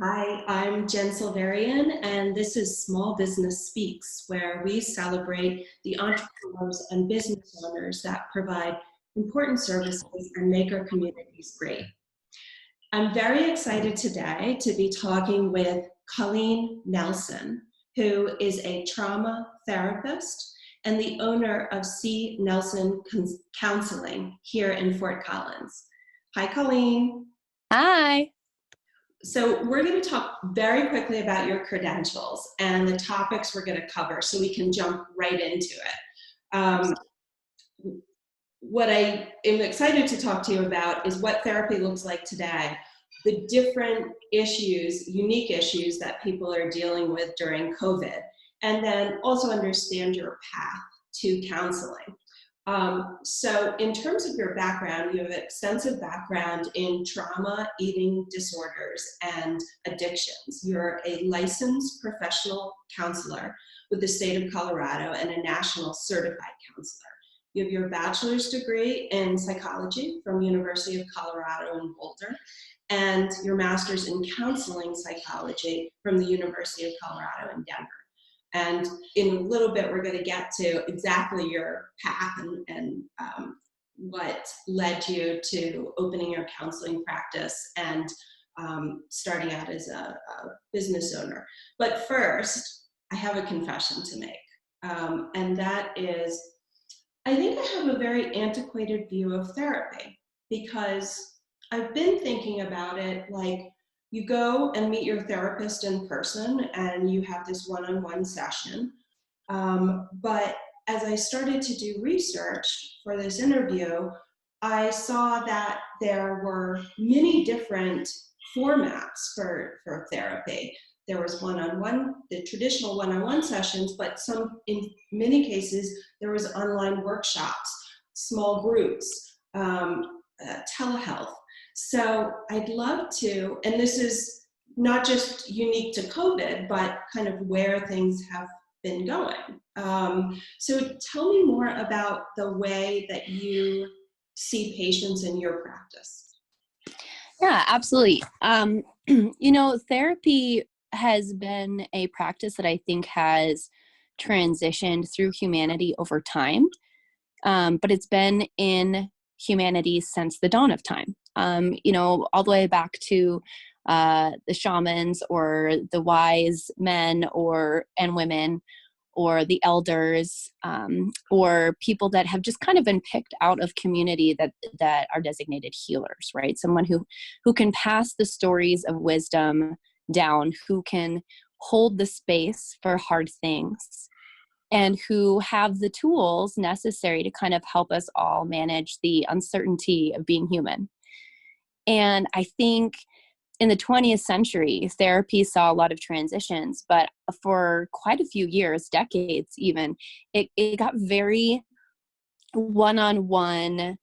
Hi, I'm Jen Silverian, and this is Small Business Speaks, where we celebrate the entrepreneurs and business owners that provide important services and make our communities great. I'm very excited today to be talking with Colleen Nelson, who is a trauma therapist and the owner of CNelson Counseling here in Fort Collins. Hi, Colleen. Hi. So we're going to talk very quickly about your credentials and the topics we're going to cover so we can jump right into it. What I am excited to talk to you about is what therapy looks like today, the different issues, unique issues that people are dealing with during COVID, and then also understand your path to counseling. So in terms of your background, you have an extensive background in trauma, eating disorders, and addictions. You're a licensed professional counselor with the state of Colorado and a national certified counselor. You have your bachelor's degree in psychology from University of Colorado in Boulder, and your master's in counseling psychology from the University of Colorado in Denver. And in a little bit, we're going to get to exactly your path and what led you to opening your counseling practice and starting out as a business owner. But first, I have a confession to make, and that is, I think I have a very antiquated view of therapy because I've been thinking about it like, you go and meet your therapist in person and you have this one-on-one session. But as I started to do research for this interview, I saw that there were many different formats for therapy. There was one-on-one, the traditional one-on-one sessions, but in many cases, there was online workshops, small groups, telehealth. So I'd love to, and this is not just unique to COVID, but kind of where things have been going. So tell me more about the way that you see patients in your practice. Yeah, absolutely. Therapy has been a practice that I think has transitioned through humanity over time, but it's been in humanity since the dawn of time. All the way back to the shamans or the wise men and women or the elders or people that have just kind of been picked out of community that are designated healers, right? Someone who can pass the stories of wisdom down, who can hold the space for hard things, and who have the tools necessary to kind of help us all manage the uncertainty of being human. And I think in the 20th century, therapy saw a lot of transitions, but for quite a few years, decades even, it got very one-on-one,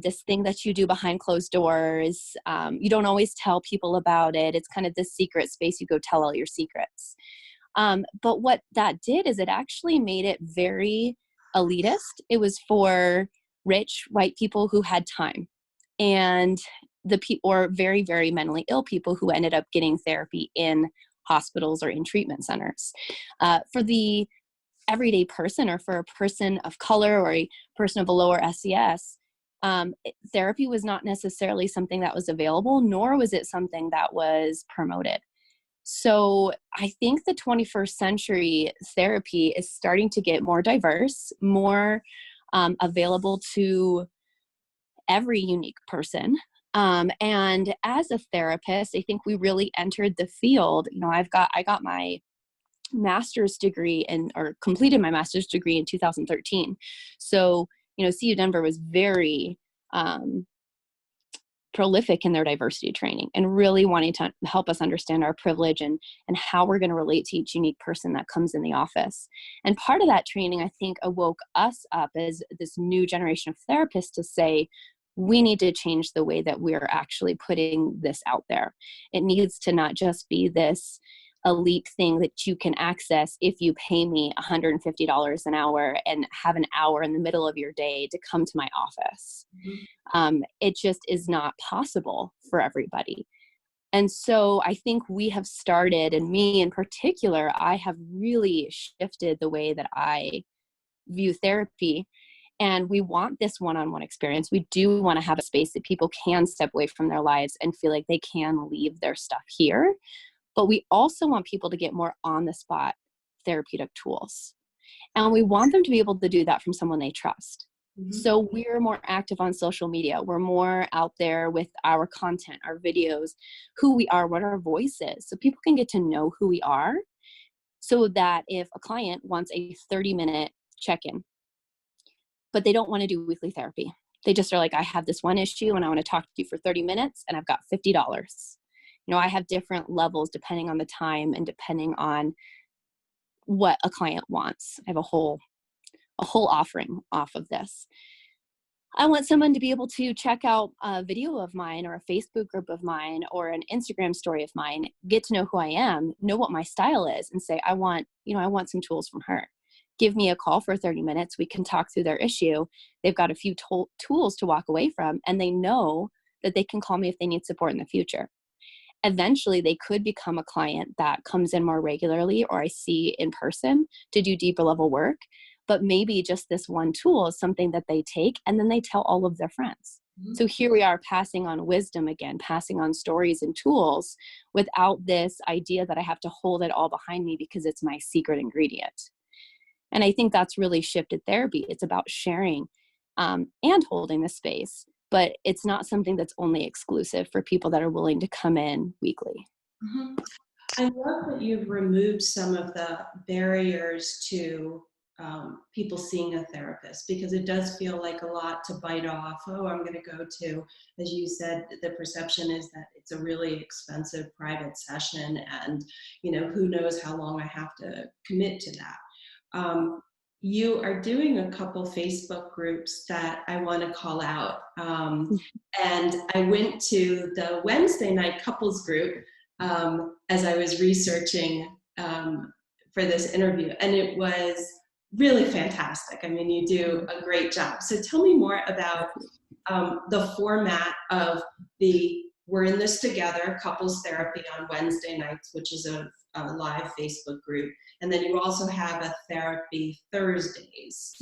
this thing that you do behind closed doors. You don't always tell people about it. It's kind of this secret space. You go tell all your secrets. But what that did is it actually made it very elitist. It was for rich white people who had time, and or very, very mentally ill people who ended up getting therapy in hospitals or in treatment centers. For the everyday person, or for a person of color or a person of a lower SES, therapy was not necessarily something that was available, nor was it something that was promoted. So I think the 21st century therapy is starting to get more diverse, more available to every unique person. And as a therapist, I think we really entered the field. I got my master's degree or completed my master's degree in 2013. So, CU Denver was very prolific in their diversity training and really wanting to help us understand our privilege and how we're going to relate to each unique person that comes in the office. And part of that training, I think, awoke us up as this new generation of therapists to say, we need to change the way that we're actually putting this out there. It needs to not just be this elite thing that you can access if you pay me $150 an hour and have an hour in the middle of your day to come to my office. It just is not possible for everybody. And so I think we have started, and me in particular, I have really shifted the way that I view therapy. And we want this one-on-one experience. We do want to have a space that people can step away from their lives and feel like they can leave their stuff here. But we also want people to get more on-the-spot therapeutic tools. And we want them to be able to do that from someone they trust. So we're more active on social media. We're more out there with our content, our videos, who we are, what our voice is. So people can get to know who we are, so that if a client wants a 30-minute check-in, but they don't want to do weekly therapy, they just are like, I have this one issue and I want to talk to you for 30 minutes and I've got $50. You know, I have different levels depending on the time and depending on what a client wants. I have a whole offering off of this. I want someone to be able to check out a video of mine or a Facebook group of mine or an Instagram story of mine, get to know who I am, know what my style is, and say, I want some tools from her. Give me a call for 30 minutes. We can talk through their issue. They've got a few tools to walk away from, and they know that they can call me if they need support in the future. Eventually, they could become a client that comes in more regularly, or I see in person to do deeper level work. But maybe just this one tool is something that they take and then they tell all of their friends. So here we are passing on wisdom again, passing on stories and tools without this idea that I have to hold it all behind me because it's my secret ingredient. And I think that's really shifted therapy. It's about sharing and holding the space, but it's not something that's only exclusive for people that are willing to come in weekly. I love that you've removed some of the barriers to people seeing a therapist, because it does feel like a lot to bite off. Oh, I'm going to go to, as you said, the perception is that it's a really expensive private session, and who knows how long I have to commit to that. You are doing a couple Facebook groups that I want to call out, and I went to the Wednesday night couples group as I was researching for this interview, and it was really fantastic. I mean, you do a great job. So tell me more about the format of the We're in This Together couples therapy on Wednesday nights, which is a live Facebook group. And then you also have a therapy Thursdays.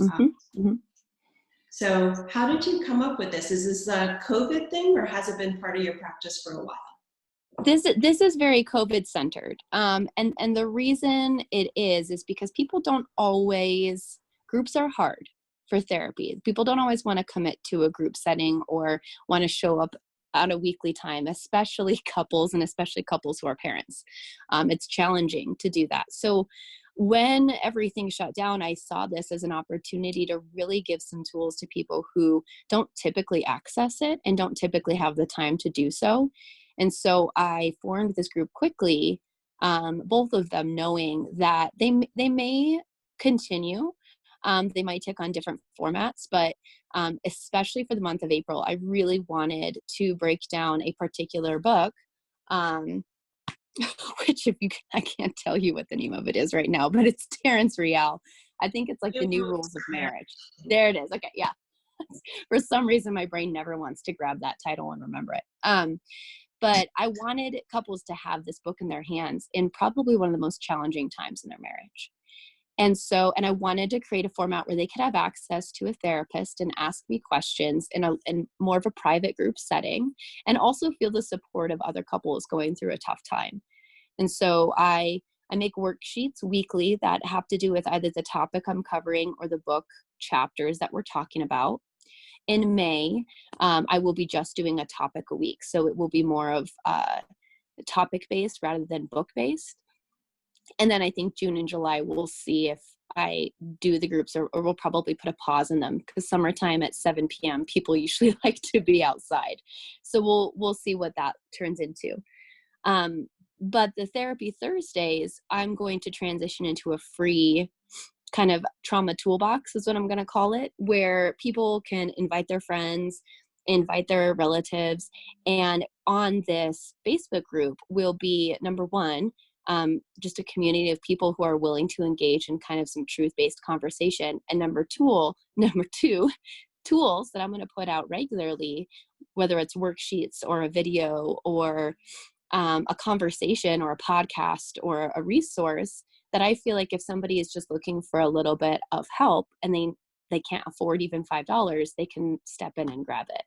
So how did you come up with this? Is this a COVID thing, or has it been part of your practice for a while? This is very COVID centered. And the reason it is because people don't always, groups are hard for therapy. People don't always want to commit to a group setting or want to show up at a weekly time, especially couples, and especially couples who are parents. It's challenging to do that. So when everything shut down, I saw this as an opportunity to really give some tools to people who don't typically access it and don't typically have the time to do so. And so I formed this group quickly, both of them knowing that they may continue. They might take on different formats, but especially for the month of April, I really wanted to break down a particular book, which I can't tell you what the name of it is right now, but it's Terrence Real. I think it's like The New Rules of Marriage. There it is. Okay, yeah. For some reason, my brain never wants to grab that title and remember it. But I wanted couples to have this book in their hands in probably one of the most challenging times in their marriage. And I wanted to create a format where they could have access to a therapist and ask me questions in more of a private group setting, and also feel the support of other couples going through a tough time. And so I make worksheets weekly that have to do with either the topic I'm covering or the book chapters that we're talking about. In May, I will be just doing a topic a week. So it will be more of topic-based rather than book-based. And then I think June and July, we'll see if I do the groups, or we'll probably put a pause in them, because summertime at 7 p.m., people usually like to be outside. So we'll see what that turns into. But the Therapy Thursdays, I'm going to transition into a free kind of trauma toolbox is what I'm going to call it, where people can invite their friends, invite their relatives. And on this Facebook group will be, number one, just a community of people who are willing to engage in kind of some truth-based conversation. And number two, tools that I'm going to put out regularly, whether it's worksheets or a video or a conversation or a podcast or a resource, that I feel like if somebody is just looking for a little bit of help and they can't afford even $5, they can step in and grab it.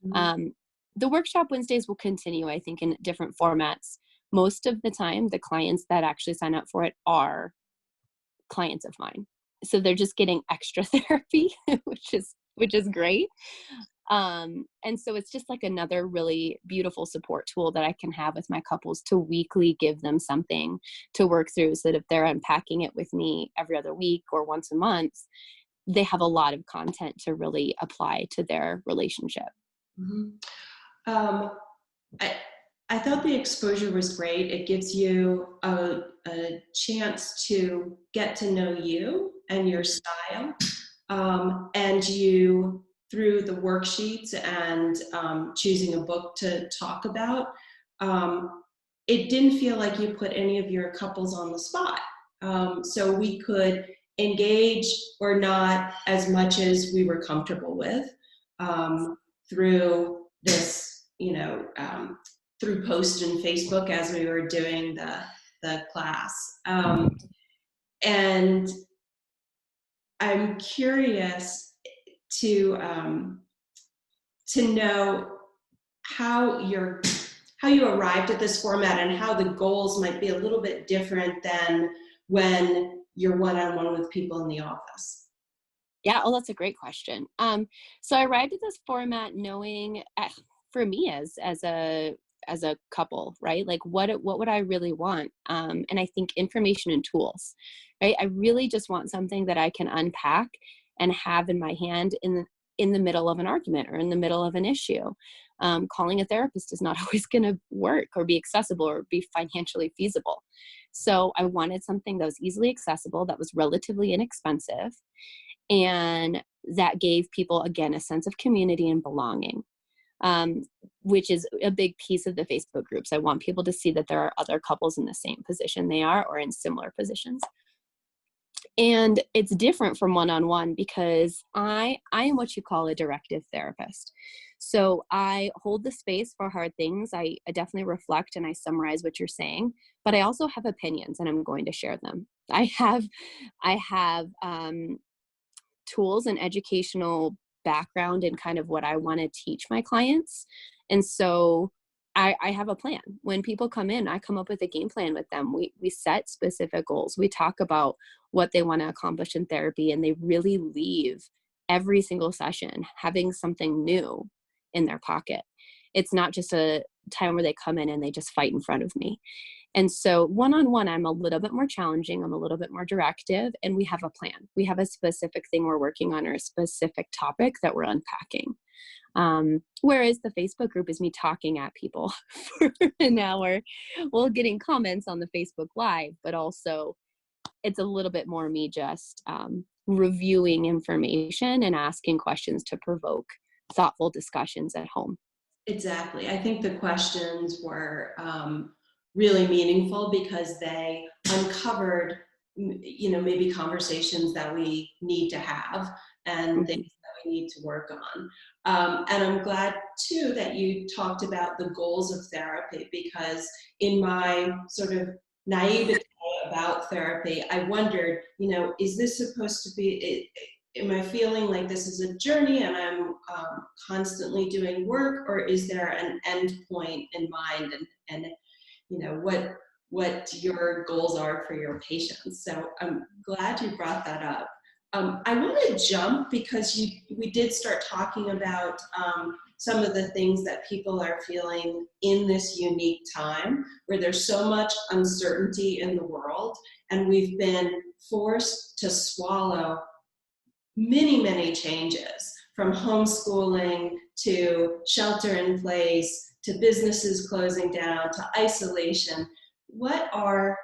Mhm. The workshop Wednesdays will continue, I think, in different formats. Most of the time, the clients that actually sign up for it are clients of mine. So they're just getting extra therapy, which is great. And so it's just like another really beautiful support tool that I can have with my couples to weekly give them something to work through, so that if they're unpacking it with me every other week or once a month, they have a lot of content to really apply to their relationship. Mhm. Um, I, I thought the exposure was great. It gives you a chance to get to know you and your style. And you, through the worksheets and choosing a book to talk about, it didn't feel like you put any of your couples on the spot. So we could engage or not as much as we were comfortable with through this, through post and Facebook as we were doing the class. And I'm curious to know how you arrived at this format and how the goals might be a little bit different than when you're one-on-one with people in the office. Yeah, oh, that's a great question. So I arrived at this format knowing, for me as a couple, right? Like what would I really want? And I think information and tools, right? I really just want something that I can unpack and have in my hand in the middle of an argument or in the middle of an issue. Calling a therapist is not always going to work or be accessible or be financially feasible. So I wanted something that was easily accessible, that was relatively inexpensive, and that gave people, again, a sense of community and belonging, um, which is a big piece of the Facebook groups. I want people to see that there are other couples in the same position they are or in similar positions. And it's different from one-on-one because I am what you call a directive therapist. So I hold the space for hard things. I definitely reflect and I summarize what you're saying, but I also have opinions and I'm going to share them. I have tools and educational background in kind of what I want to teach my clients. And so I have a plan. When people come in, I come up with a game plan with them. We set specific goals. We talk about what they want to accomplish in therapy, and they really leave every single session having something new in their pocket. It's not just a time where they come in and they just fight in front of me. And so one-on-one, I'm a little bit more challenging. I'm a little bit more directive, and we have a plan. We have a specific thing we're working on or a specific topic that we're unpacking. Whereas the Facebook group is me talking at people for an hour, well, getting comments on the Facebook Live, but also it's a little bit more me just reviewing information and asking questions to provoke thoughtful discussions at home. Exactly. I think the questions were really meaningful because they uncovered, maybe conversations that we need to have and things Mhm. that we need to work on. And I'm glad too that you talked about the goals of therapy, because in my sort of naivete about therapy, I wondered, is this supposed to be, am I feeling like this is a journey and I'm constantly doing work, or is there an end point in mind, and what your goals are for your patients? So I'm glad you brought that up. I want to jump because we did start talking about some of the things that people are feeling in this unique time where there's so much uncertainty in the world, and we've been forced to swallow many, many changes, from homeschooling to shelter in place to businesses closing down to isolation. What are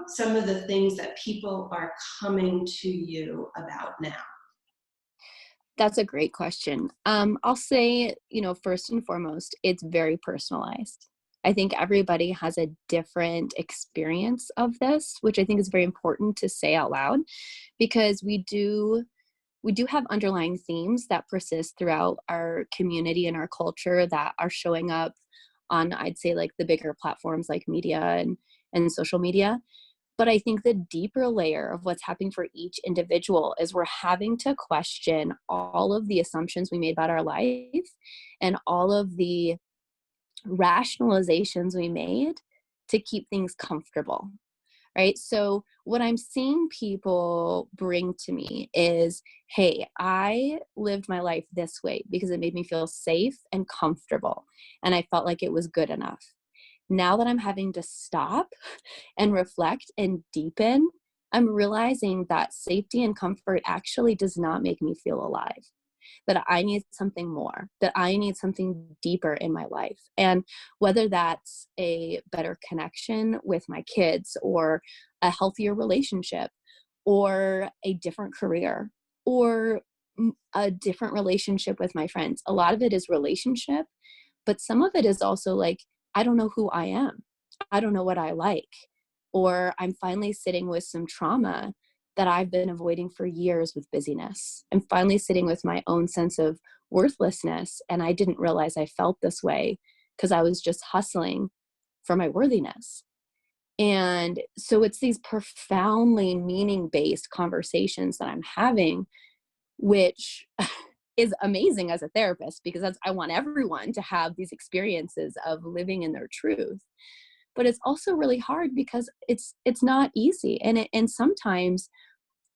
some of the things that people are coming to you about now? That's a great question. I'll say, first and foremost, it's very personalized. I think everybody has a different experience of this, which I think is very important to say out loud, because we do have underlying themes that persist throughout our community and our culture that are showing up on, I'd say, like the bigger platforms like media and social media. But I think the deeper layer of what's happening for each individual is we're having to question all of the assumptions we made about our life and all of the rationalizations we made to keep things comfortable, right? So what I'm seeing people bring to me is, hey, I lived my life this way because it made me feel safe and comfortable, and I felt like it was good enough. Now that I'm having to stop and reflect and deepen, I'm realizing that safety and comfort actually does not make me feel alive, that I need something more, that I need something deeper in my life. And whether that's a better connection with my kids, or a healthier relationship, or a different career, or a different relationship with my friends. A lot of it is relationship, but some of it is also like, I don't know who I am. I don't know what I like. Or I'm finally sitting with some trauma that I've been avoiding for years with busyness. I'm finally sitting with my own sense of worthlessness. And I didn't realize I felt this way because I was just hustling for my worthiness. And so it's these profoundly meaning-based conversations that I'm having, which is amazing as a therapist, because I want everyone to have these experiences of living in their truth. But it's also really hard because it's not easy. And sometimes,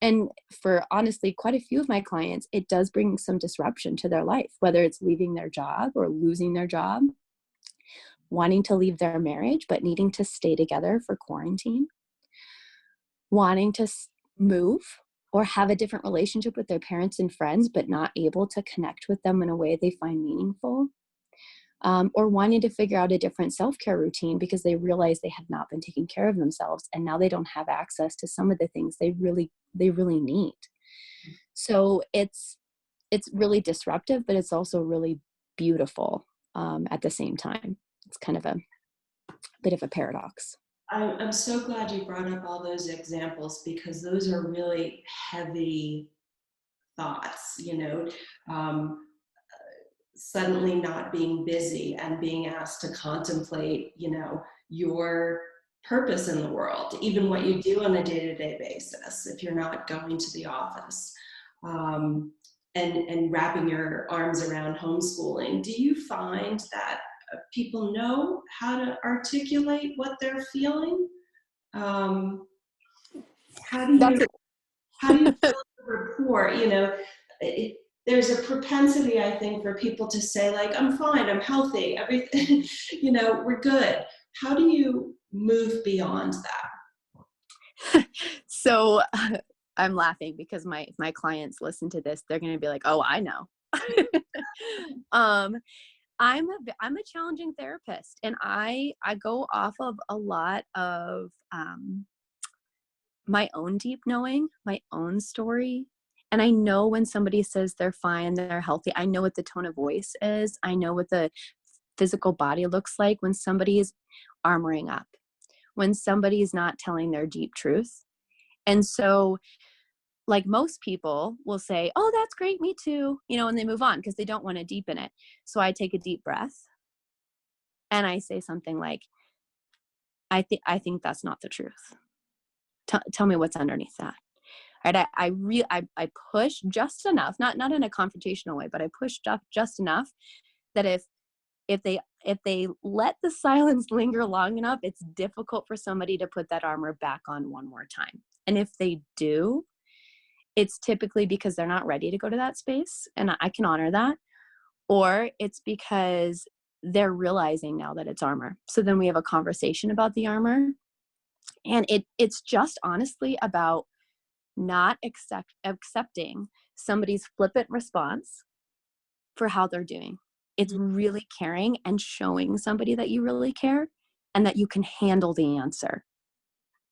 and for honestly quite a few of my clients, it does bring some disruption to their life, whether it's leaving their job or losing their job, wanting to leave their marriage but needing to stay together for quarantine, wanting to move or have a different relationship with their parents and friends but not able to connect with them in a way they find meaningful, or wanting to figure out a different self-care routine because they realize they have not been taking care of themselves and now they don't have access to some of the things they really need. So it's really disruptive, but it's also really beautiful at the same time. It's kind of a bit of a paradox. I'm so glad you brought up all those examples, because those are really heavy thoughts, suddenly not being busy and being asked to contemplate, your purpose in the world, even what you do on a day-to-day basis if you're not going to the office, and wrapping your arms around homeschooling. Do you find that people know how to articulate what they're feeling? How do you That's it. build a rapport? There's a propensity, I think, for people to say, like, I'm fine, I'm healthy, everything, we're good. How do you move beyond that? So I'm laughing because if my clients listen to this, they're going to be like, oh, I know. I'm a challenging therapist, and I go off of a lot of my own deep knowing, my own story. And I know when somebody says they're fine, they're healthy. I know what the tone of voice is. I know what the physical body looks like when somebody is armoring up, when somebody is not telling their deep truth. And so, like most people will say, oh, that's great, me too, and they move on because they don't want to deepen it. So I take a deep breath and I say something like, I think that's not the truth. Tell me what's underneath that. Right? I push just enough, not in a confrontational way, but I push just enough that if they let the silence linger long enough, it's difficult for somebody to put that armor back on one more time. And if they do, it's typically because they're not ready to go to that space, and I can honor that, or it's because they're realizing now that it's armor. So then we have a conversation about the armor, and it's just honestly about not accepting somebody's flippant response for how they're doing. It's really caring and showing somebody that you really care and that you can handle the answer.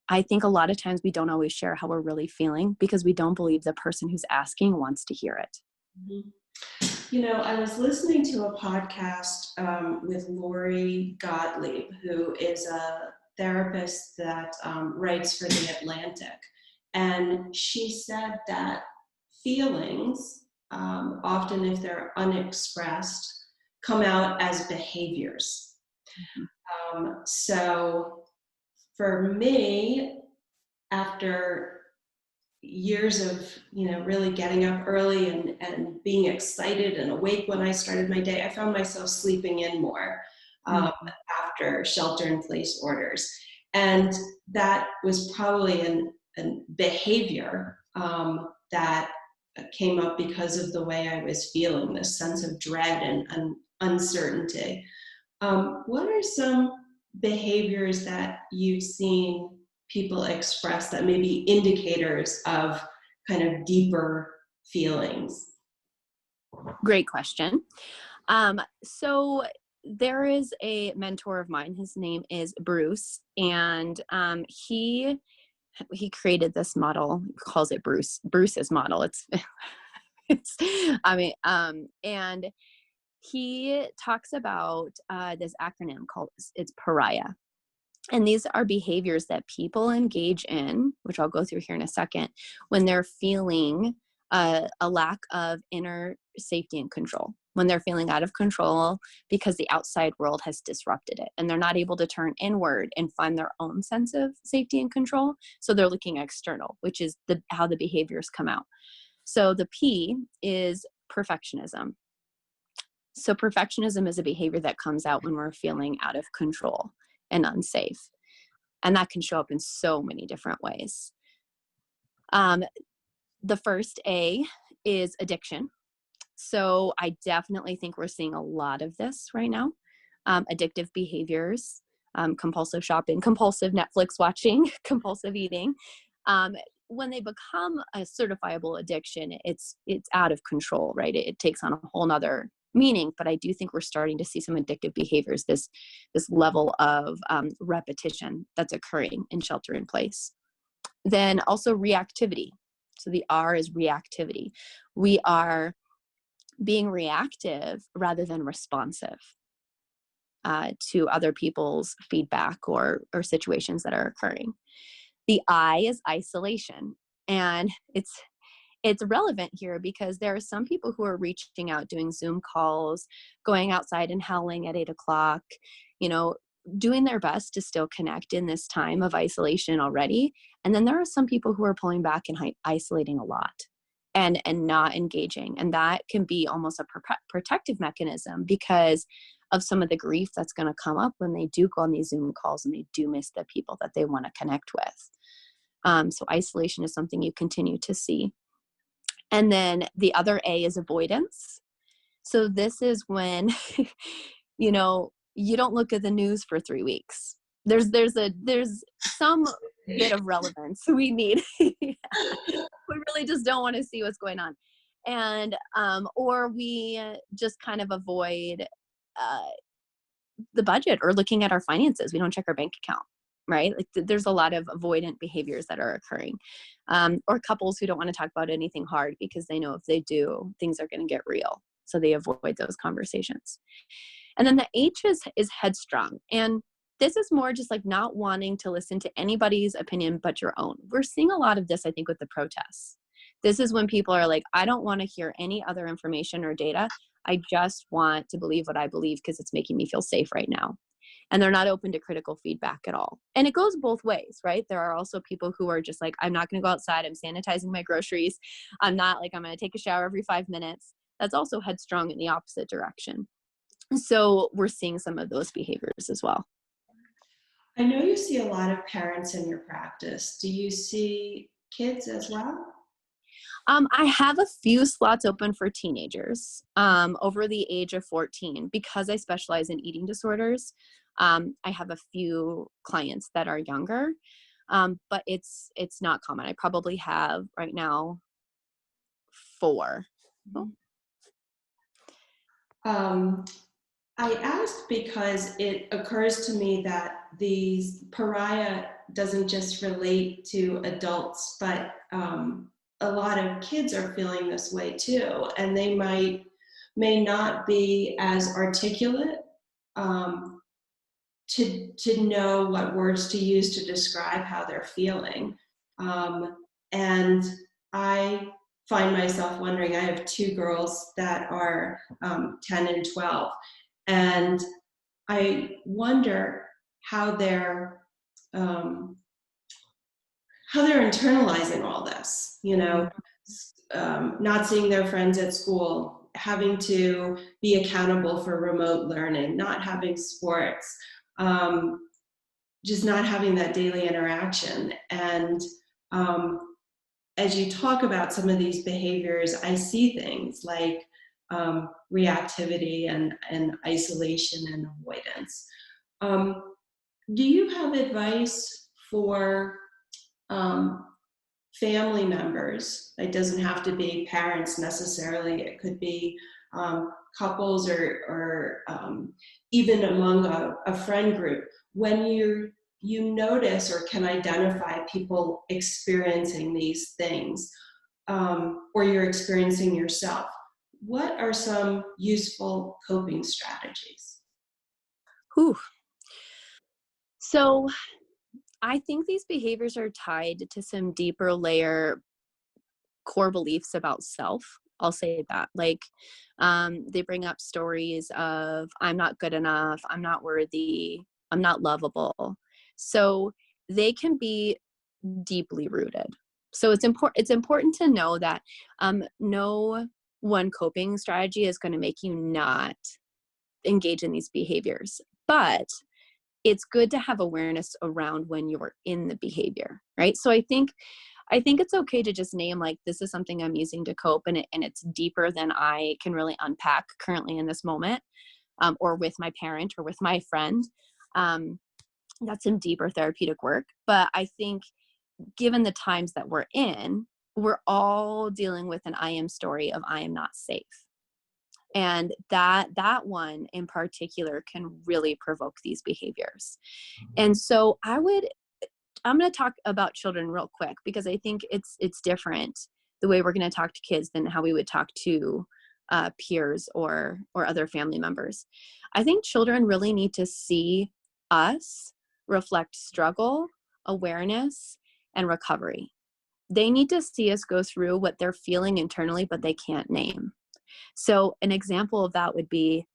I think a lot of times we don't always share how we're really feeling because we don't believe the person who's asking wants to hear it. Mm-hmm. You know, I was listening to a podcast with Lori Gottlieb, who is a therapist that writes for The Atlantic. And she said that feelings, often if they're unexpressed, come out as behaviors. So for me, after years of really getting up early and being excited and awake when I started my day, I found myself sleeping in more after shelter-in-place orders, and that was probably an behavior that came up because of the way I was feeling, this sense of dread and uncertainty. What are some behaviors that you've seen people express that may be indicators of kind of deeper feelings? Great question. So there is a mentor of mine. His name is Bruce, and he created this model. He calls it Bruce's model. It's and he talks about this acronym called it's pariah. And these are behaviors that people engage in, which I'll go through here in a second, when they're feeling a lack of inner safety and control, when they're feeling out of control because the outside world has disrupted it and they're not able to turn inward and find their own sense of safety and control. So they're looking external, which is how the behaviors come out. So the P is perfectionism. So perfectionism is a behavior that comes out when we're feeling out of control and unsafe. And that can show up in so many different ways. The first A is addiction. So I definitely think we're seeing a lot of this right now. Addictive behaviors, compulsive shopping, compulsive Netflix watching, compulsive eating. When they become a certifiable addiction, it's out of control, right? It takes on a whole nother meaning, but I do think we're starting to see some addictive behaviors, this level of repetition that's occurring in shelter in place. Then also reactivity. So the R is reactivity. We are being reactive rather than responsive to other people's feedback or situations that are occurring. The I is isolation. And it's relevant here because there are some people who are reaching out, doing Zoom calls, going outside and howling at 8:00, doing their best to still connect in this time of isolation already. And then there are some people who are pulling back and isolating a lot and not engaging. And that can be almost a protective mechanism because of some of the grief that's going to come up when they do go on these Zoom calls and they do miss the people that they want to connect with. So isolation is something you continue to see. And then the other A is avoidance. So this is when, you don't look at the news for 3 weeks. There's some bit of relevance we need. Yeah. We really just don't want to see what's going on. And, or we just kind of avoid the budget or looking at our finances. We don't check our bank account. Right? Like there's a lot of avoidant behaviors that are occurring, or couples who don't want to talk about anything hard because they know if they do, things are going to get real. So they avoid those conversations. And then the H is headstrong. And this is more just like not wanting to listen to anybody's opinion but your own. We're seeing a lot of this, I think, with the protests. This is when people are like, I don't want to hear any other information or data. I just want to believe what I believe because it's making me feel safe right now. And they're not open to critical feedback at all. And it goes both ways, right? There are also people who are just like, I'm not going to go outside. I'm sanitizing my groceries. I'm going to take a shower every 5 minutes. That's also headstrong in the opposite direction. So we're seeing some of those behaviors as well. I know you see a lot of parents in your practice. Do you see kids as well? I have a few slots open for teenagers over the age of 14 because I specialize in eating disorders. I have a few clients that are younger, but it's not common. I probably have right now 4. I asked because it occurs to me that these pariah doesn't just relate to adults, but a lot of kids are feeling this way too, and they might may not be as articulate, um, to know what words to use to describe how they're feeling. And I find myself wondering, I have two girls that are 10 and 12, and I wonder how they're um, how they're internalizing all this, you know, not seeing their friends at school, having to be accountable for remote learning, not having sports, um, just not having that daily interaction. And as you talk about some of these behaviors, I see things like reactivity and isolation and avoidance. Um, do you have advice for um, family members? It doesn't have to be parents necessarily. It could be couples or even among a friend group. When you notice or can identify people experiencing these things, or you're experiencing yourself, what are some useful coping strategies? Whew. So I think these behaviors are tied to some deeper layer core beliefs about self. I'll say that. Like, they bring up stories of, I'm not good enough, I'm not worthy, I'm not lovable. So they can be deeply rooted. So it's important to know that no one coping strategy is going to make you not engage in these behaviors. But it's good to have awareness around when you're in the behavior, right? So I think it's okay to just name, like, this is something I'm using to cope, and it's deeper than I can really unpack currently in this moment, or with my parent or with my friend. That's some deeper therapeutic work. But I think, given the times that we're in, we're all dealing with an I am story of I am not safe. And that one in particular can really provoke these behaviors. And so I'm going to talk about children real quick, because I think it's different the way we're going to talk to kids than how we would talk to peers or other family members. I think children really need to see us reflect struggle, awareness, and recovery. They need to see us go through what they're feeling internally, but they can't name. So an example of that would be,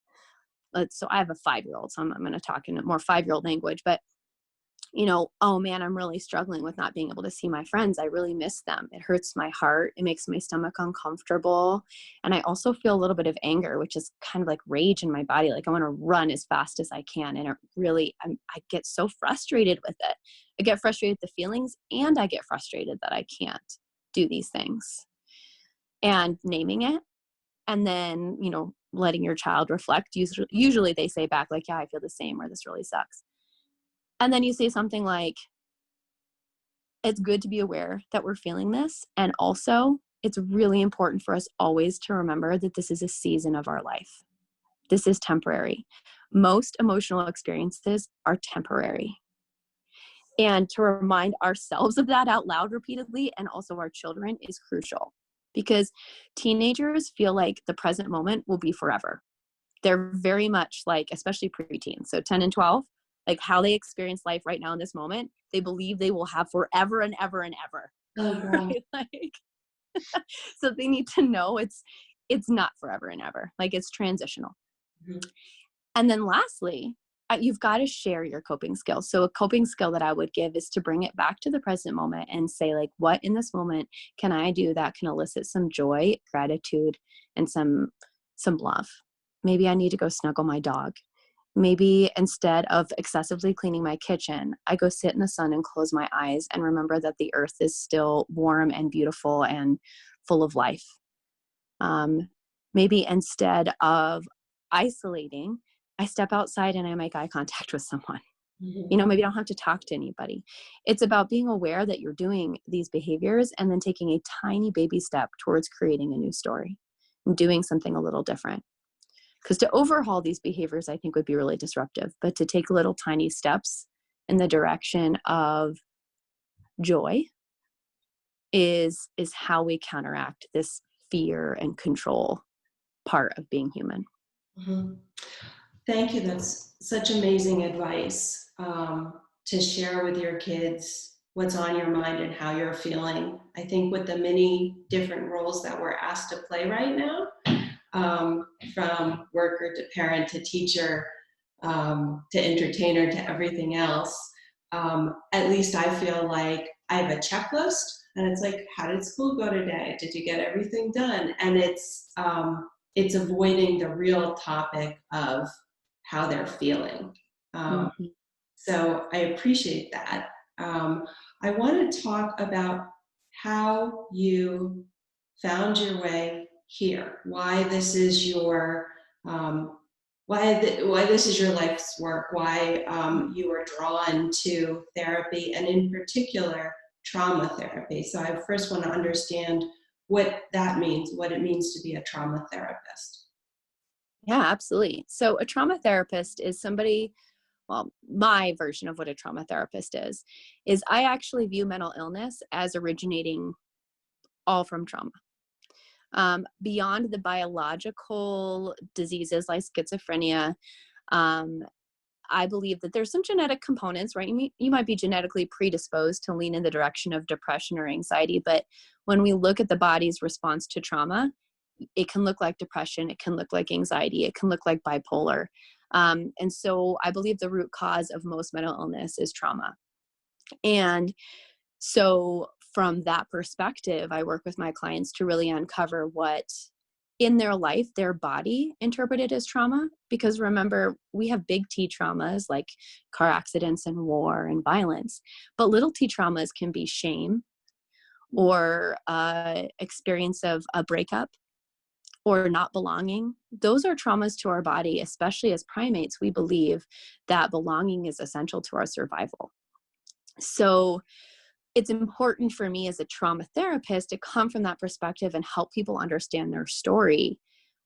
so I have a 5-year-old, so I'm going to talk in a more 5-year-old language, but oh man, I'm really struggling with not being able to see my friends. I really miss them. It hurts my heart. It makes my stomach uncomfortable. And I also feel a little bit of anger, which is kind of like rage in my body. Like, I want to run as fast as I can. And I get so frustrated with it. I get frustrated with the feelings, and I get frustrated that I can't do these things. And naming it, and then, letting your child reflect. Usually they say back, like, yeah, I feel the same, or this really sucks. And then you say something like, it's good to be aware that we're feeling this. And also, it's really important for us always to remember that this is a season of our life. This is temporary. Most emotional experiences are temporary. And to remind ourselves of that out loud repeatedly, and also our children, is crucial, because teenagers feel like the present moment will be forever. They're very much like, especially preteens, so 10 and 12, like how they experience life right now in this moment, they believe they will have forever and ever and ever. Oh, wow. Like, so they need to know it's not forever and ever. Like, it's transitional. Mhm. And then lastly, you've got to share your coping skills. So a coping skill that I would give is to bring it back to the present moment and say, like, what in this moment can I do that can elicit some joy, gratitude, and some love? Maybe I need to go snuggle my dog. Maybe instead of excessively cleaning my kitchen, I go sit in the sun and close my eyes and remember that the earth is still warm and beautiful and full of life. Maybe instead of isolating, I step outside and I make eye contact with someone. Mhm. Maybe I don't have to talk to anybody. It's about being aware that you're doing these behaviors and then taking a tiny baby step towards creating a new story and doing something a little different. Because to overhaul these behaviors, I think, would be really disruptive. But to take little tiny steps in the direction of joy is how we counteract this fear and control part of being human. Mhm. Thank you. That's such amazing advice, to share with your kids what's on your mind and how you're feeling. I think with the many different roles that we're asked to play right now, from worker to parent to teacher, to entertainer to everything else, at least I feel like I have a checklist, and it's like, how did school go today? Did you get everything done? And it's avoiding the real topic of how they're feeling. Um, Mhm. so I appreciate that. Um, I want to talk about how you found your way here, why this is your why this is your life's work, why you are drawn to therapy, and in particular trauma therapy. So I first want to understand what that means, what it means to be a trauma therapist. Yeah, absolutely. So a trauma therapist is somebody, well, my version of what a trauma therapist is I actually view mental illness as originating all from trauma. Beyond the biological diseases like schizophrenia, um, I believe that there's some genetic components, right? You might be genetically predisposed to lean in the direction of depression or anxiety, but when we look at the body's response to trauma, it can look like depression, it can look like anxiety, it can look like bipolar. And so I believe the root cause of most mental illness is trauma. And so from that perspective, I work with my clients to really uncover what in their life their body interpreted as trauma. Because remember, we have big T traumas like car accidents and war and violence, but little T traumas can be shame or experience of a breakup or not belonging. Those are traumas to our body. Especially as primates, we believe that belonging is essential to our survival. So it's important for me as a trauma therapist to come from that perspective and help people understand their story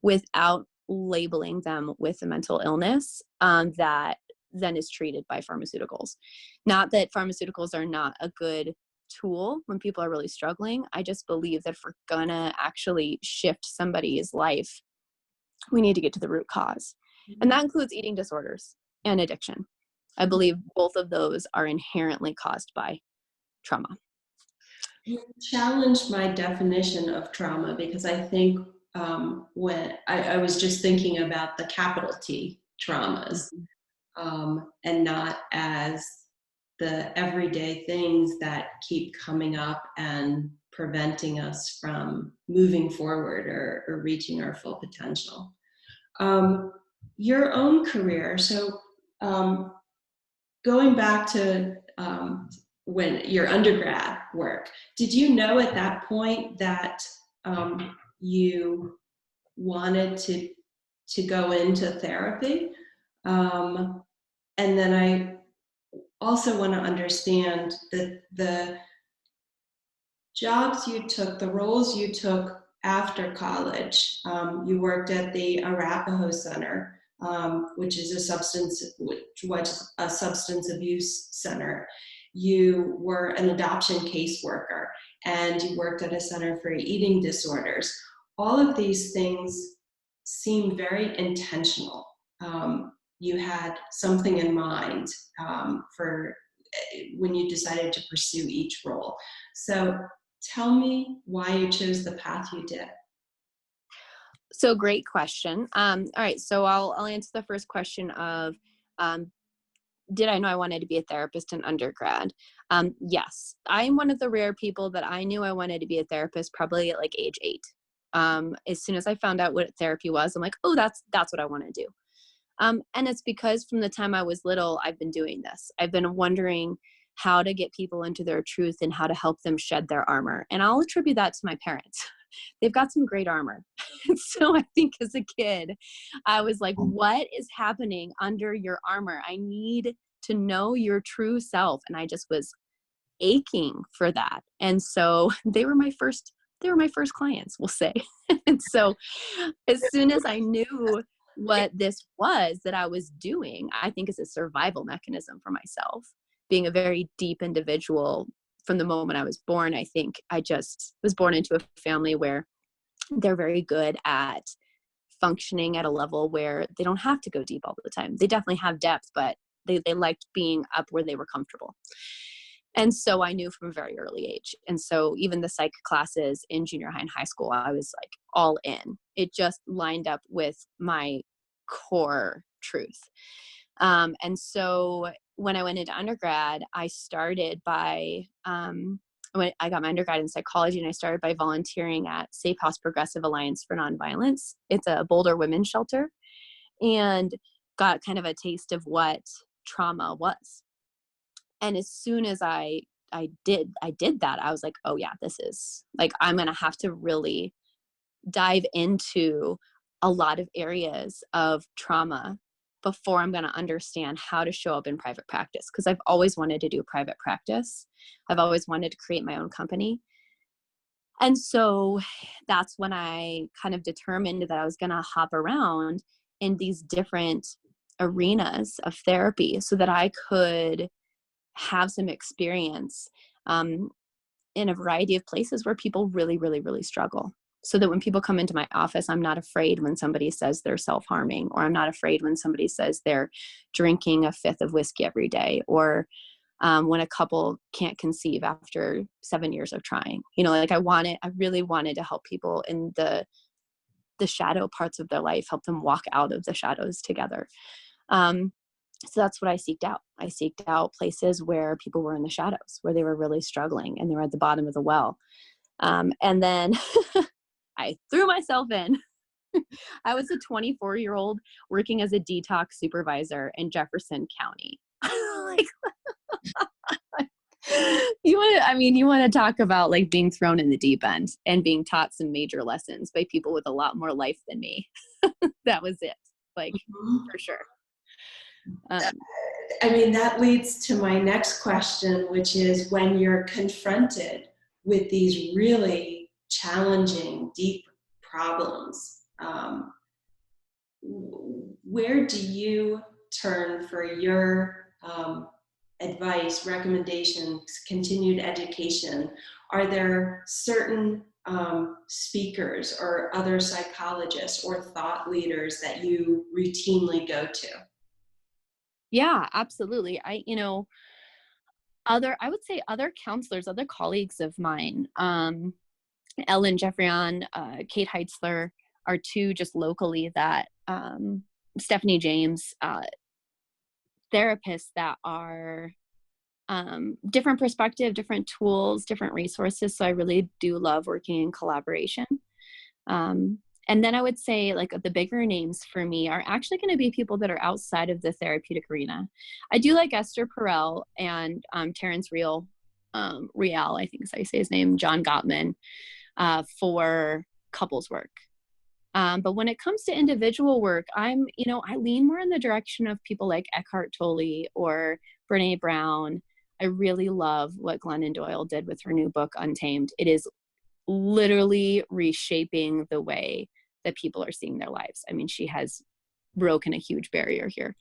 without labeling them with a mental illness that then is treated by pharmaceuticals. Not that pharmaceuticals are not a good tool when people are really struggling. I just believe that if we're gonna actually shift somebody's life, we need to get to the root cause. And that includes eating disorders and addiction. I believe both of those are inherently caused by trauma. You challenged my definition of trauma because I think when I was just thinking about the capital T traumas, Mhm. and not as the everyday things that keep coming up and preventing us from moving forward or reaching our full potential. Um, your own career, so um, going back to when your undergrad work, did you know at that point that you wanted to go into therapy? Um, and then I also want to understand the jobs you took, the roles you took after college. You worked at the Arapahoe Center, which was a substance abuse center. You were an adoption caseworker, and you worked at a center for eating disorders. All of these things seem very intentional. You had something in mind for when you decided to pursue each role. So tell me why you chose the path you did. So great question. All right, so I'll answer the first question of um, did I know I wanted to be a therapist in undergrad? Yes, I'm one of the rare people that I knew I wanted to be a therapist probably at like age 8. As soon as I found out what therapy was, I'm like, oh, that's what I want to do. And it's because from the time I was little, I've been doing this. I've been wondering how to get people into their truth and how to help them shed their armor. And I'll attribute that to my parents. They've got some great armor. So I think as a kid, I was like, what is happening under your armor? I need to know your true self. And I just was aching for that. And so they were my first clients, we'll say. And so as soon as I knew what this was that I was doing, I think is a survival mechanism for myself. Being a very deep individual from the moment I was born, I think I just was born into a family where they're very good at functioning at a level where they don't have to go deep all the time. They definitely have depth, but they liked being up where they were comfortable. And so I knew from a very early age. And so even the psych classes in junior high and high school, I was like all in. It just lined up with my core truth. And so when I went into undergrad, I started by, when I got my undergrad in psychology, and I started by volunteering at Safe House Progressive Alliance for Nonviolence. It's a Boulder women's shelter, and got kind of a taste of what trauma was. And as soon as I did that, I was like, oh yeah, this is like, I'm going to have to really dive into a lot of areas of trauma before I'm going to understand how to show up in private practice. Because I've always wanted to do private practice. I've always wanted to create my own company. And so that's when I kind of determined that I was going to hop around in these different arenas of therapy so that I could have some experience in a variety of places where people really, really, really struggle. So that when people come into my office, I'm not afraid when somebody says they're self-harming, or I'm not afraid when somebody says they're drinking a fifth of whiskey every day, or when a couple can't conceive after 7 years of trying. You know, like I really wanted to help people in the shadow parts of their life, help them walk out of the shadows together. So that's what I seeked out. I seeked out places where people were in the shadows, where they were really struggling and they were at the bottom of the well. And then I threw myself in. I was a 24-year-old working as a detox supervisor in Jefferson County. Like, you want to talk about like being thrown in the deep end and being taught some major lessons by people with a lot more life than me. That was it, like, for sure. I mean, that leads to my next question, which is when you're confronted with these really challenging, deep problems, where do you turn for your advice, recommendations, continued education? Are there certain speakers or other psychologists or thought leaders that you routinely go to? Yeah, absolutely. I would say other counselors, other colleagues of mine, Ellen Jeffrion, Kate Heitzler are two just locally that, Stephanie James, therapists that are different perspective, different tools, different resources. So I really do love working in collaboration. And then I would say like the bigger names for me are actually going to be people that are outside of the therapeutic arena. I do like Esther Perel and Terrence Real, I think is how you say his name, John Gottman, for couples work. But when it comes to individual work, I lean more in the direction of people like Eckhart Tolle or Brene Brown. I really love what Glennon Doyle did with her new book, Untamed. It is literally reshaping the way that people are seeing their lives. I mean, she has broken a huge barrier here.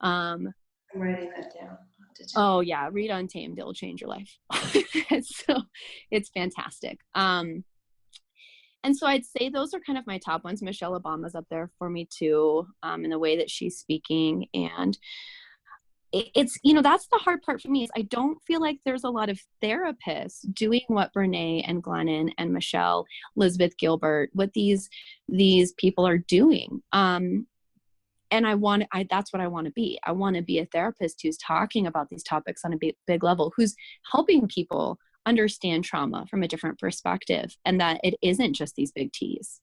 I'm writing that down. Oh yeah, read Untamed. It'll change your life. So it's fantastic. And so I'd say those are kind of my top ones. Michelle Obama's up there for me too, in the way that she's speaking. And it's, that's the hard part for me is I don't feel like there's a lot of therapists doing what Brene and Glennon and Michelle, Elizabeth Gilbert, what these people are doing. And that's what I want to be. I want to be a therapist who's talking about these topics on a big level, who's helping people understand trauma from a different perspective, and that it isn't just these big T's.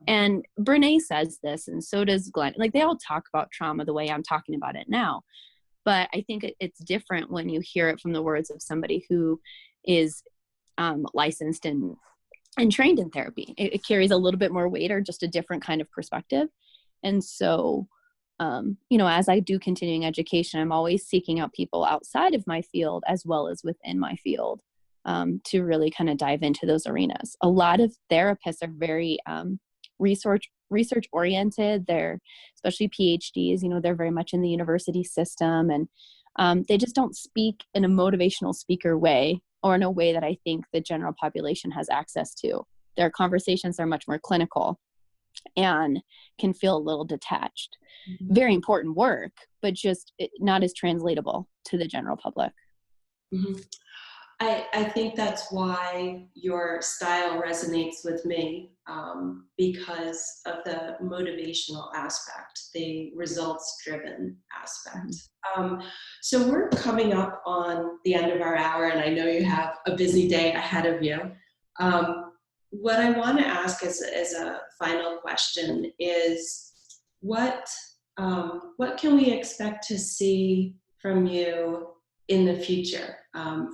And Brene says this, and so does Glenn. Like, they all talk about trauma the way I'm talking about it now. But I think it's different when you hear it from the words of somebody who is licensed and trained in therapy. It carries a little bit more weight or just a different kind of perspective. And so, as I do continuing education, I'm always seeking out people outside of my field as well as within my field to really kind of dive into those arenas. A lot of therapists are very research oriented. They're, especially PhDs, they're very much in the university system, and they just don't speak in a motivational speaker way, or in a way that I think the general population has access to. Their conversations are much more clinical. and can feel a little detached. Mhm. Very important work, but just not as translatable to the general public. Mhm. I think that's why your style resonates with me, because of the motivational aspect, the results-driven aspect. Um, so we're coming up on the end of our hour, and I know you have a busy day ahead of you. What I want to ask as a final question is, what what can we expect to see from you in the future,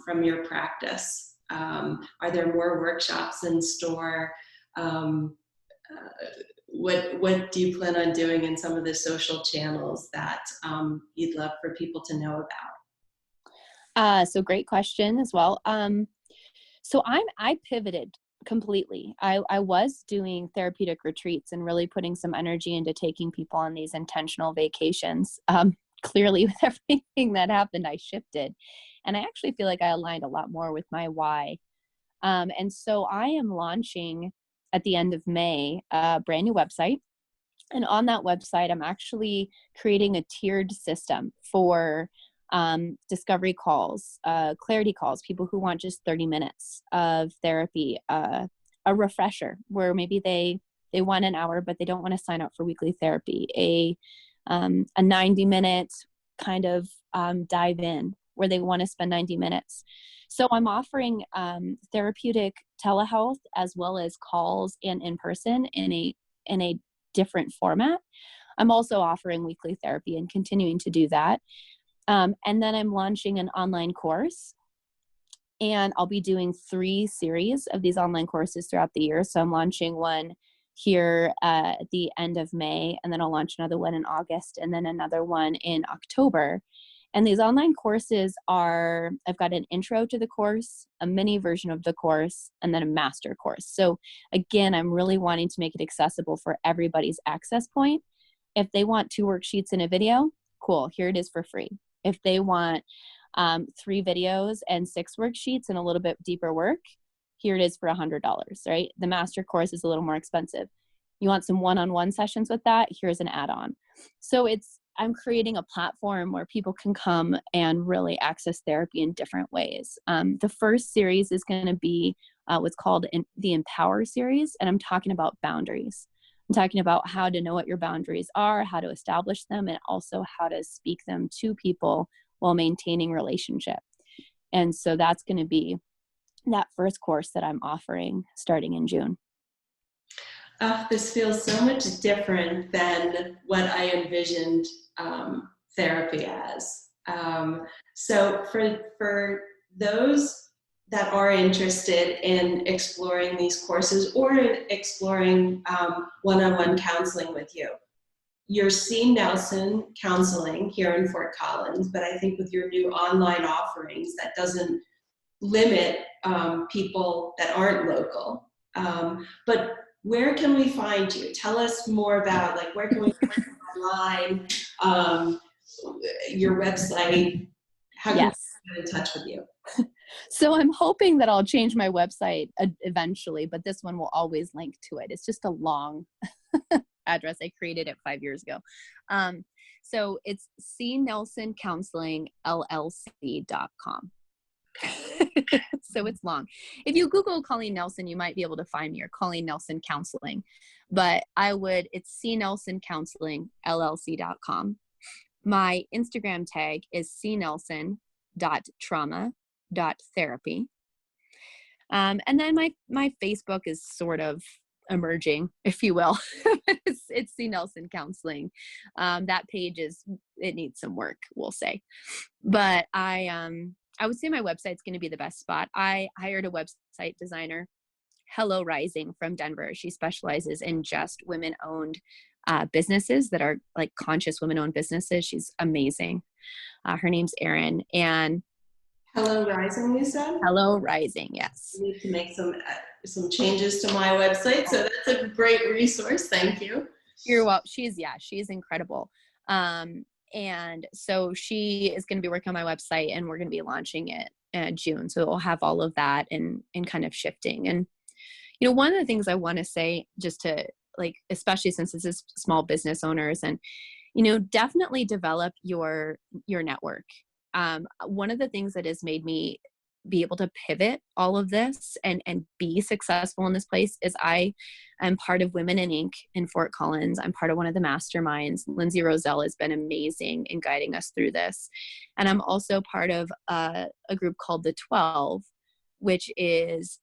from your practice? Are there more workshops in store? Um, what do you plan on doing in some of the social channels that you'd love for people to know about? So great question as well. So I pivoted completely. I was doing therapeutic retreats and really putting some energy into taking people on these intentional vacations. Clearly, with everything that happened, I shifted, and I actually feel like I aligned a lot more with my why. And so I am launching at the end of May a brand new website. And on that website, I'm actually creating a tiered system for discovery calls, clarity calls, people who want just 30 minutes of therapy, a refresher where maybe they want an hour, but they don't want to sign up for weekly therapy, a 90-minute kind of dive in where they want to spend 90 minutes. So I'm offering therapeutic telehealth as well as calls and in person in a different format. I'm also offering weekly therapy and continuing to do that. And then I'm launching an online course, and I'll be doing 3 series of these online courses throughout the year. So I'm launching one here at the end of May, and then I'll launch another one in August, and then another one in October. And these online courses I've got an intro to the course, a mini version of the course, and then a master course. So again, I'm really wanting to make it accessible for everybody's access point. If they want 2 worksheets and a video, cool, here it is for free. If they want 3 videos and 6 worksheets and a little bit deeper work, here it is for $100, right? The master course is a little more expensive. You want some one-on-one sessions with that? Here's an add-on. So I'm creating a platform where people can come and really access therapy in different ways. The first series is going to be what's called the Empower series, and I'm talking about boundaries. I'm talking about how to know what your boundaries are, how to establish them, and also how to speak them to people while maintaining relationship. And so that's going to be that first course that I'm offering starting in June. This feels so much different than what I envisioned therapy as. So for those that are interested in exploring these courses or exploring one-on-one counseling with you, your CNelson counseling here in Fort Collins, but I think with your new online offerings, that doesn't limit people that aren't local. But where can we find you? Tell us more about, like, where can we find you online, your website? How can Yes. we get in touch with you? So I'm hoping that I'll change my website eventually, but this one will always link to it. It's just a long address. I created it 5 years ago. So it's CNelsonCounselingLLC.com. So it's long. If you Google Colleen Nelson, you might be able to find me, or Colleen Nelson Counseling. But it's CNelsonCounselingLLC.com. My Instagram tag is cnelson.trauma.therapy. And then my Facebook is sort of emerging, if you will. It's CNelson Counseling. That page it needs some work, we'll say. But I would say my website's going to be the best spot. I hired a website designer, Hello Rising, from Denver. She specializes in just women-owned businesses that are like conscious women-owned businesses. She's amazing. Her name's Erin. And Hello Rising, you said? Hello Rising, yes. I need to make some changes to my website, so that's a great resource. Thank you. You're welcome. She's incredible. And so she is going to be working on my website, and we're going to be launching it in June. So we'll have all of that and kind of shifting. And, one of the things I want to say, just to like, especially since this is small business owners, and, definitely develop your network. One of the things that has made me be able to pivot all of this and be successful in this place is I am part of Women in Ink in Fort Collins. I'm part of one of the masterminds. Lindsay Roselle has been amazing in guiding us through this. And I'm also part of a group called the 12, which is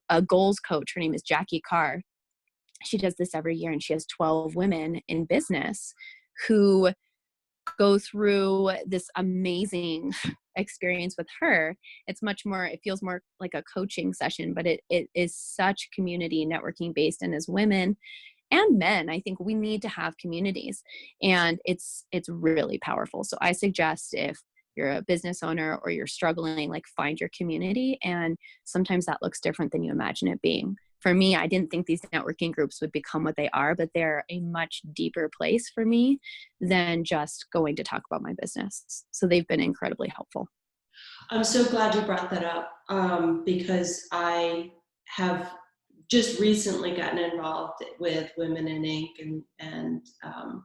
a goals coach. Her name is Jackie Carr. She does this every year, and she has 12 women in business who go through this amazing experience with her. It feels more like a coaching session, but it is such community networking based. And as women and men, I think we need to have communities, and it's really powerful. So I suggest, if you're a business owner or you're struggling, like, find your community. And sometimes that looks different than you imagine it being. For me, I didn't think these networking groups would become what they are, but they're a much deeper place for me than just going to talk about my business. So they've been incredibly helpful. I'm so glad you brought that up, because I have just recently gotten involved with Women in Ink and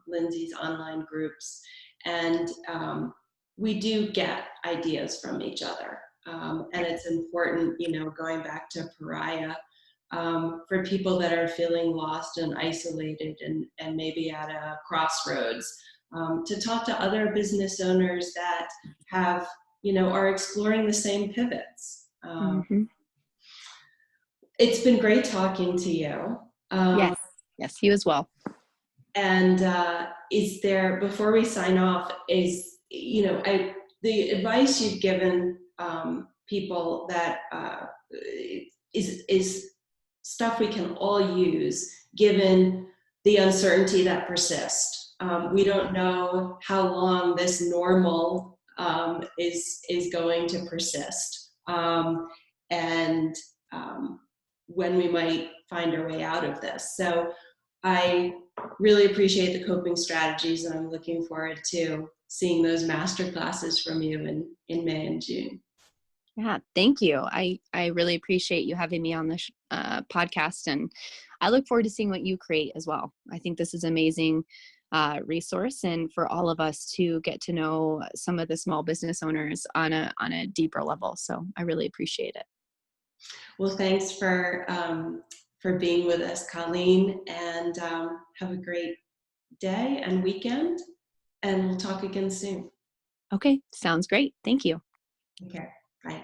Lindsay's online groups, and we do get ideas from each other, and it's important, going back to Pariah, for people that are feeling lost and isolated and maybe at a crossroads, to talk to other business owners that have, are exploring the same pivots. Mm-hmm. It's been great talking to you. Yes. Yes, you as well. And is there, before we sign off, the advice you've given people that is stuff we can all use given the uncertainty that persists. We don't know how long this normal is going to persist, and when we might find our way out of this. So I really appreciate the coping strategies, and I'm looking forward to seeing those master classes from you in May and June. Yeah, thank you. I really appreciate you having me on this podcast, and I look forward to seeing what you create as well. I think this is an amazing resource, and for all of us to get to know some of the small business owners on a deeper level. So I really appreciate it. Well, thanks for being with us, Colleen, and have a great day and weekend, and we'll talk again soon. Okay, sounds great. Thank you. Take care. Bye.